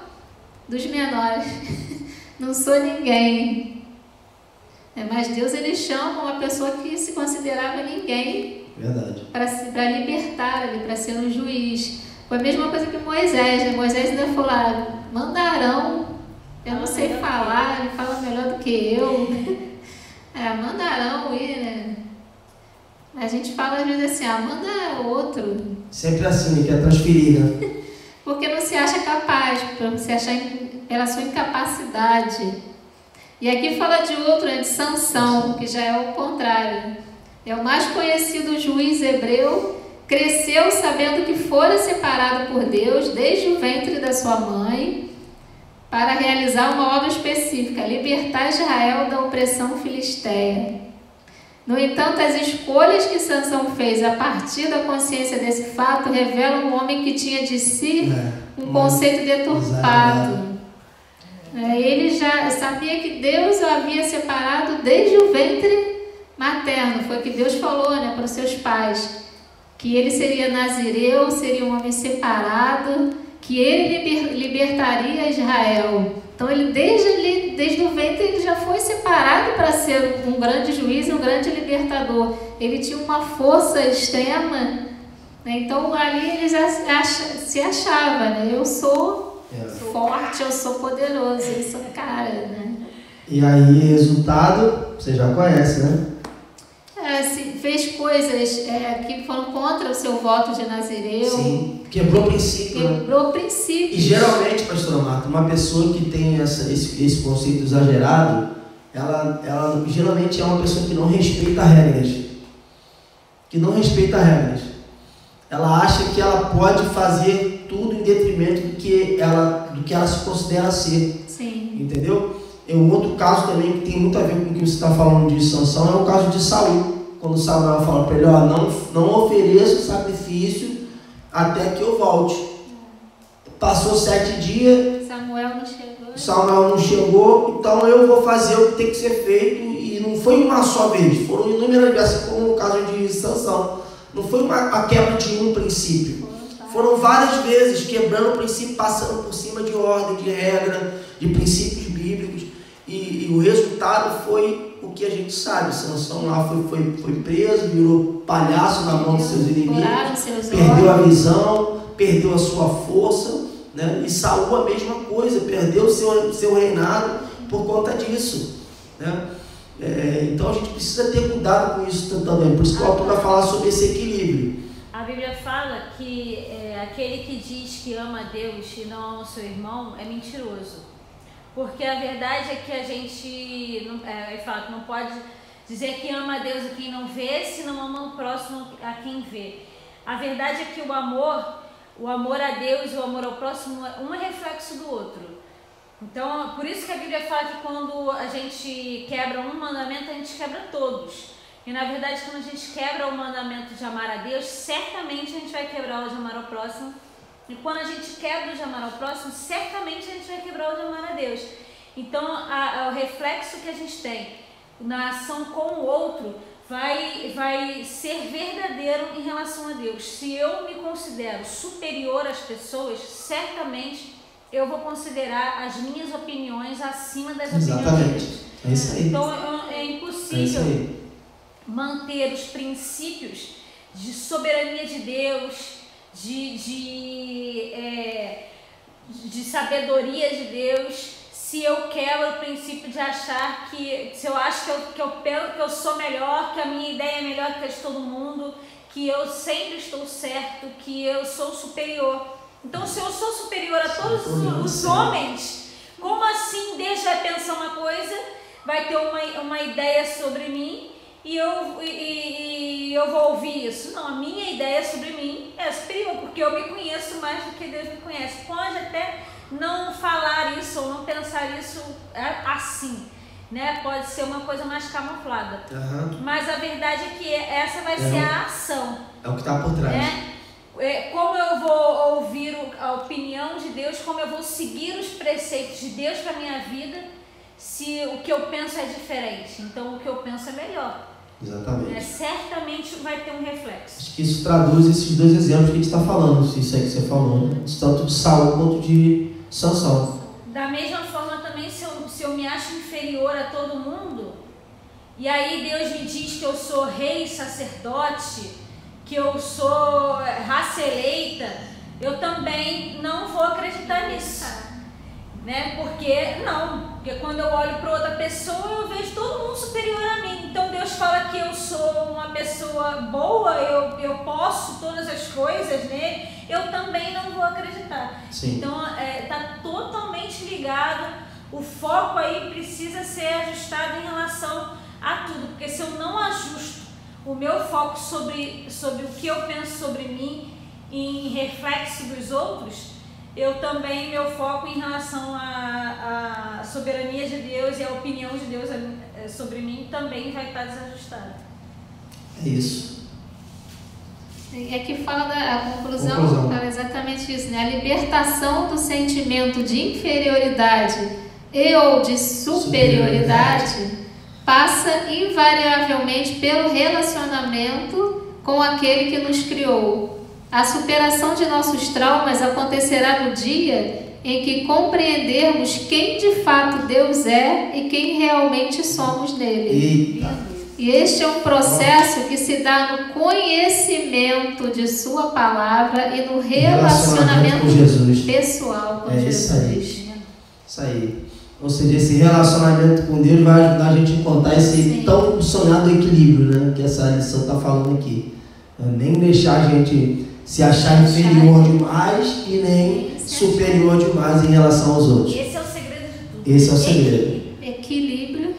dos menores, não sou ninguém. Mas Deus, ele chama uma pessoa que se considerava ninguém para libertar ali, para ser um juiz. Foi a mesma coisa que Moisés, né? Moisés ainda falou: mandarão, eu não sei falar, ele fala melhor do que eu. Mandarão ir, né? A gente fala às vezes assim: manda outro. Sempre assim, quer transferir, né? Porque não se acha capaz, não se acha pela sua incapacidade. E aqui fala de outro, de Sansão, que já é o contrário. É o mais conhecido juiz hebreu, cresceu sabendo que fora separado por Deus desde o ventre da sua mãe para realizar uma obra específica: libertar Israel da opressão filisteia. No entanto, as escolhas que Sansão fez a partir da consciência desse fato revelam um homem que tinha de si um conceito deturpado. Ele já sabia que Deus o havia separado desde o ventre materno. Foi o que Deus falou, né, para os seus pais, que ele seria nazireu, seria um homem separado, que ele libertaria Israel. Então ele desde o ventre ele já foi separado para ser um grande juiz, um grande libertador. Ele tinha uma força extrema, né? Então ali ele já se achava, né? Eu sou forte, eu sou poderoso, eu sou cara, né? E aí, resultado, você já conhece, né? Fez coisas que foram contra o seu voto de nazireu. Sim, quebrou princípio. Quebrou princípios. E geralmente, pastora Marta, uma pessoa que tem esse conceito exagerado, ela geralmente é uma pessoa que não respeita regras. Ela acha que ela pode fazer tudo em detrimento do que ela se considera ser. Sim. Entendeu? Um outro caso também que tem muito a ver com o que você está falando de Sansão é o caso de Saul. Quando Samuel fala para ele: não ofereça o sacrifício até que eu volte. Passou 7 dias. Samuel não chegou, então eu vou fazer o que tem que ser feito. E não foi uma só vez, foram inúmeras vezes, como no caso de Sansão. Não foi a quebra de um princípio. Foram várias vezes quebrando o princípio, passando por cima de ordem, de regra, de princípios bíblicos. E o resultado foi o que a gente sabe: Sansão lá foi preso, virou palhaço na mão dos seus inimigos, perdeu a visão, perdeu a sua força, né? E Saul a mesma coisa, perdeu o seu reinado por conta disso, né? Então a gente precisa ter cuidado com isso também. Por isso que o autor vai falar sobre esse equilíbrio. A Bíblia fala que aquele que diz que ama a Deus e não ama o seu irmão é mentiroso. Porque a verdade é que a gente, ele fala que não pode dizer que ama a Deus a quem não vê, se não ama o próximo a quem vê. A verdade é que o amor a Deus e o amor ao próximo, um é reflexo do outro. Então, por isso que a Bíblia fala que quando a gente quebra um mandamento, a gente quebra todos. E na verdade, quando a gente quebra o mandamento de amar a Deus, certamente a gente vai quebrar o de amar ao próximo. E quando a gente quebra o de amar ao próximo, certamente a gente vai quebrar o de amar a Deus. Então, o reflexo que a gente tem na ação com o outro vai ser verdadeiro em relação a Deus. Se eu me considero superior às pessoas, certamente eu vou considerar as minhas opiniões acima das opiniões deles. É isso aí. Então é impossível manter os princípios de soberania de Deus, de sabedoria de Deus, se eu quebro o princípio de achar se eu acho que eu sou melhor, que a minha ideia é melhor que a de todo mundo, que eu sempre estou certo, que eu sou superior. Então, se eu sou superior a todos os homens, como assim Deus vai pensar uma coisa, vai ter uma ideia sobre mim e eu vou ouvir isso? Não, a minha ideia sobre mim é superior, porque eu me conheço mais do que Deus me conhece. Pode até não falar isso ou não pensar isso assim, né? Pode ser uma coisa mais camuflada. Mas a verdade é que essa vai ser a ação. É o que está por trás. Como eu vou ouvir a opinião de Deus, como eu vou seguir os preceitos de Deus para a minha vida, se o que eu penso é diferente. Então, o que eu penso é melhor. Exatamente. Certamente vai ter um reflexo. Acho que isso traduz esses dois exemplos que a gente está falando, isso aí que você falou, né? Tanto de Saul quanto de Sansão. Da mesma forma também, se eu me acho inferior a todo mundo, e aí Deus me diz que eu sou rei, sacerdote, que eu sou raça eleita, eu também não vou acreditar nisso, né? Porque quando eu olho para outra pessoa, eu vejo todo mundo superior a mim. Então Deus fala que eu sou uma pessoa boa, eu posso todas as coisas nele, eu também não vou acreditar. Sim. Então está totalmente ligado, o foco aí precisa ser ajustado em relação a tudo, porque se eu não ajusto o meu foco sobre o que eu penso sobre mim em reflexo dos outros, eu também, meu foco em relação à soberania de Deus e à opinião de Deus sobre mim também vai estar desajustado. É isso. E aqui fala a conclusão, fala exatamente isso, né? A libertação do sentimento de inferioridade e ou de superioridade passa invariavelmente pelo relacionamento com aquele que nos criou. A superação de nossos traumas acontecerá no dia em que compreendermos quem de fato Deus é e quem realmente somos nele. Eita. E este é um processo que se dá no conhecimento de Sua palavra e no relacionamento com Jesus. pessoal com Jesus. Isso aí. Ou seja, esse relacionamento com Deus vai ajudar a gente a encontrar esse tão sonhado equilíbrio, né? Que essa lição está falando aqui. Nem deixar a gente se achar inferior demais e nem superior demais em relação aos outros. Esse é o segredo de tudo. Esse é o segredo. Equilíbrio.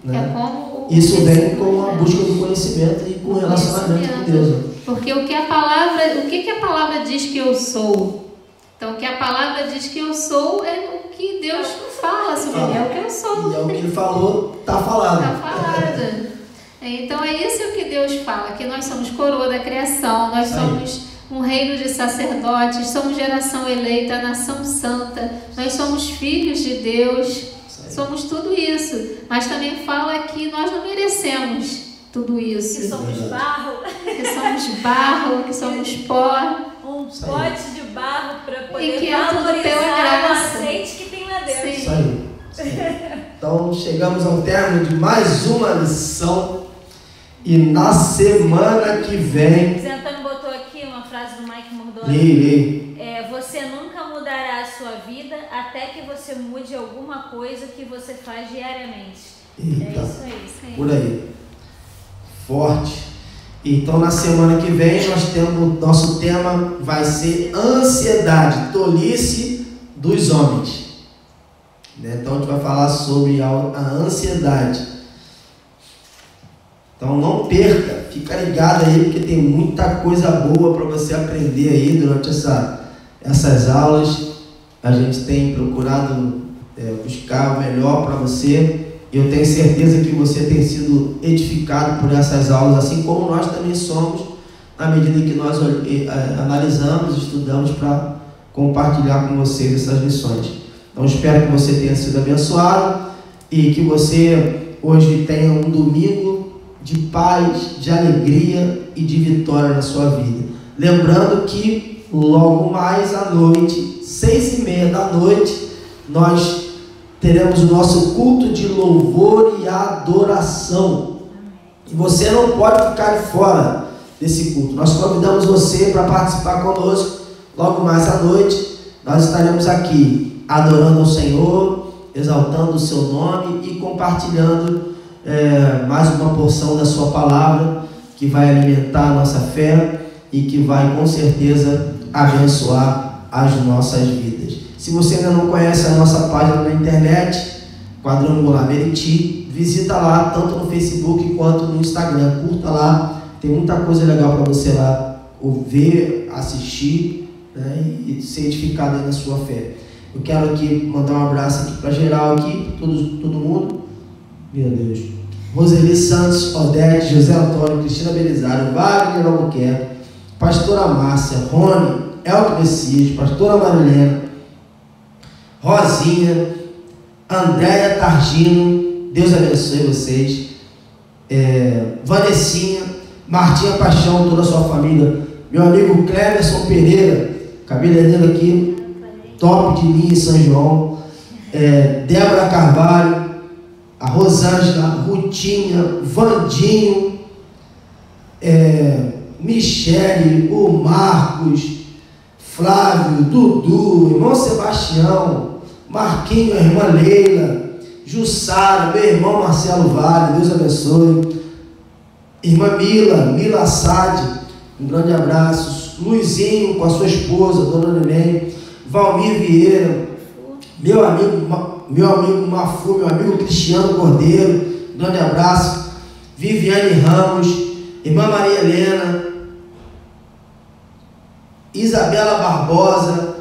Né? É como isso vem com a busca do conhecimento e com o relacionamento com Deus. Né? Porque o que a palavra diz que eu sou? Então, o que a palavra diz que eu sou é o que Deus fala sobre mim, é o que eu sou. E é o que ele falou, está falado. Está falado. Então, é isso que Deus fala, que nós somos coroa da criação, nós somos um reino de sacerdotes, somos geração eleita, nação santa, nós somos filhos de Deus, somos tudo isso. Mas também fala que nós não merecemos tudo isso. Que somos barro. Que somos barro, que somos pó. Um pote de barro para poder que é valorizar o azeite que tem lá dentro. Isso aí. Então, chegamos ao término de mais uma lição. E na semana que vem... Zé Antônio botou aqui uma frase do Mike Mordoni. Você nunca mudará a sua vida até que você mude alguma coisa que você faz diariamente. Eita, é isso aí. Por aí. Forte. Então, na semana que vem, nós temos... Nosso tema vai ser ansiedade, tolice dos homens. Então, a gente vai falar sobre a ansiedade. Então não perca, fica ligado aí, porque tem muita coisa boa para você aprender aí durante essas aulas. A gente tem procurado buscar o melhor para você. Eu tenho certeza que você tem sido edificado por essas aulas, assim como nós também somos, na medida que nós analisamos, estudamos para compartilhar com vocês essas lições. Então espero que você tenha sido abençoado e que você hoje tenha um domingo de paz, de alegria e de vitória na sua vida. Lembrando que logo mais à noite, 6h30 da noite, nós teremos o nosso culto de louvor e adoração. E você não pode ficar de fora desse culto. Nós convidamos você para participar conosco. Logo mais à noite, nós estaremos aqui adorando ao Senhor, exaltando o seu nome e compartilhando mais uma porção da sua palavra, que vai alimentar a nossa fé e que vai com certeza abençoar as nossas vidas. Se você ainda não conhece a nossa página na internet, Quadrangular Meriti, visita lá, tanto no Facebook quanto no Instagram. Curta lá, tem muita coisa legal para você lá ver, assistir, né, e ser edificado aí na sua fé. Eu quero aqui mandar um abraço aqui para geral, aqui, para todo mundo. Meu Deus. Roseli Santos, Odete, José Antônio, Cristina Belisário, Wagner Albuquerque, Pastora Márcia, Rony, Elton Messias, Pastora Marilena, Rosinha, Andréia Targino, Deus abençoe vocês, Vanessinha, Martinha Paixão, toda a sua família, meu amigo Cleverson Pereira, cabeleireiro aqui, top de linha em São João, Débora Carvalho, a Rosângela, Rutinha, Vandinho, Michele, o Marcos, Flávio, Dudu, irmão Sebastião, Marquinho, a irmã Leila, Jussara, meu irmão Marcelo Vale, Deus abençoe, irmã Mila Assad, um grande abraço, Luizinho com a sua esposa, dona Neném, Valmir Vieira, meu amigo Mafu, meu amigo Cristiano Cordeiro, um grande abraço, Viviane Ramos, irmã Maria Helena, Isabela Barbosa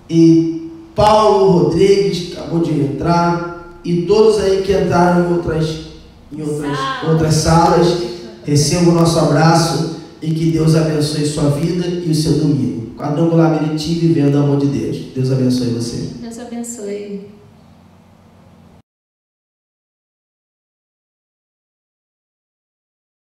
e Paulo Rodrigues, que acabou de entrar, e todos aí que entraram em outras salas, recebam o nosso abraço e que Deus abençoe sua vida e o seu domingo. Quadrangular Meriti, vivendo o amor de Deus. Deus abençoe você. Deus abençoe.